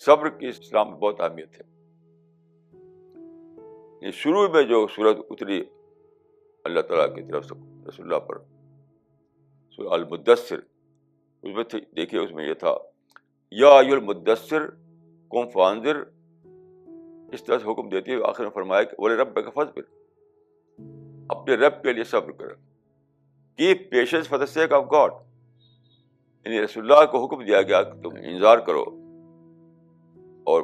صبر کی اسلام میں بہت اہمیت ہے. یہ شروع میں جو سورت اتری اللہ تعالیٰ کی طرف سے رسول اللہ پر، سورہ المدثر، اس میں دیکھیے اس میں یہ تھا یا ایھا المدثر قم فانذر، اس طرح سے حکم دیتی ہے. آخر میں فرمایا کہ وَلِرَبِّكَ فَاصْبِرْ، اپنے رب کے لیے صبر کرو. Cap patience for the sake of God, یعنی رسول اللہ کو حکم دیا گیا کہ تم انتظار کرو اور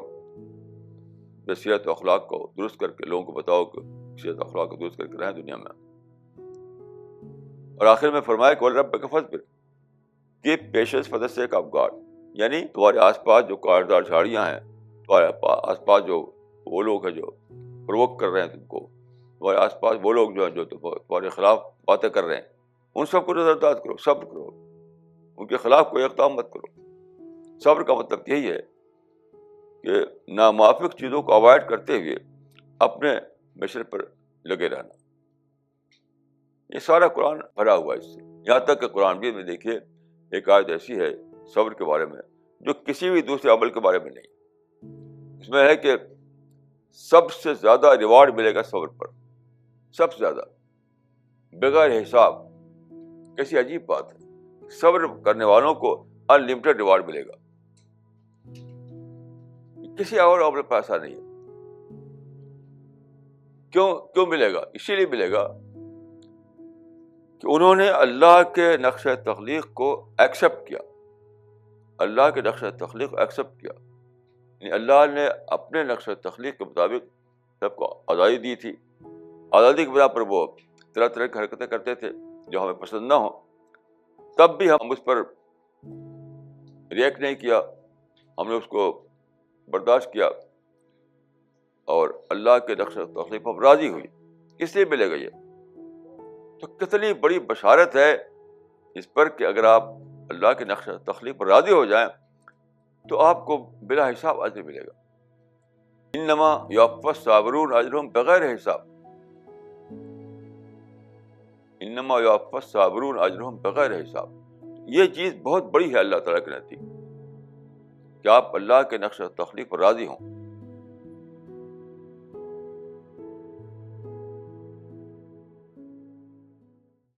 بصیرت و اخلاق کو درست کر کے لوگوں کو بتاؤ کہ بصیرت و اخلاق کو درست کر کے رہیں دنیا میں. اور آخر میں فرمایا کہ وَلِرَبِّكَ فَاصْبِرْ، keep patience for the sake of God, یعنی تمہارے آس پاس جو کاٹدار جھاڑیاں ہیں، تمہارے آس پاس جو وہ لوگ ہیں جو پرووک کر رہے ہیں تم کو، تمہارے آس پاس وہ لوگ جو ہیں جو تمہارے خلاف باتیں کر رہے ہیں، ان سب کو نظر انداز کرو، صبر کرو، ان کے خلاف کوئی اقدام مت کرو. صبر کا مطلب یہی ہے کہ ناموافق چیزوں کو اوائڈ کرتے ہوئے اپنے مشن پر لگے رہنا. یہ سارا قرآن بھرا ہوا ہے اس سے. یہاں تک کہ قرآن بھی میں دیکھیے ایک آیت ایسی ہے صبر کے بارے میں جو کسی بھی دوسرے عمل کے بارے میں نہیں. اس میں ہے کہ سب سے زیادہ ریوارڈ ملے گا صبر پر، سب سے زیادہ، بغیر حساب. کیسی عجیب بات ہے، صبر کرنے والوں کو انلمیٹڈ ریوارڈ ملے گا، کسی اور عمل پر ایسا نہیں ہے. کیوں ملے گا؟ اسی لیے ملے گا کہ انہوں نے اللہ کے نقش تخلیق کو ایکسیپٹ کیا. اللہ کے نقش تخلیق کو ایکسیپٹ کیا، یعنی اللہ نے اپنے نقش تخلیق کے مطابق سب کو آزادی دی تھی. آزادی کی بنا پر وہ طرح طرح کی حرکتیں کرتے تھے جو ہمیں پسند نہ ہوں، تب بھی ہم اس پر ریئیکٹ نہیں کیا، ہم نے اس کو برداشت کیا اور اللہ کے نقش تخلیق پر راضی ہوئی. اس لیے ملے گا یہ. تو کتنی بڑی بشارت ہے اس پر کہ اگر آپ اللہ کے نقش تخلیق پر راضی ہو جائیں تو آپ کو بلا حساب اجر ملے گا. انما یوفی الصابرون اجرہم بغیر حساب، انما یوفی الصابرون اجرہم بغیر حساب. یہ چیز بہت بڑی ہے اللہ تعالیٰ کے نزدیک کہ آپ اللہ کے نقش تخلیق پر راضی ہوں.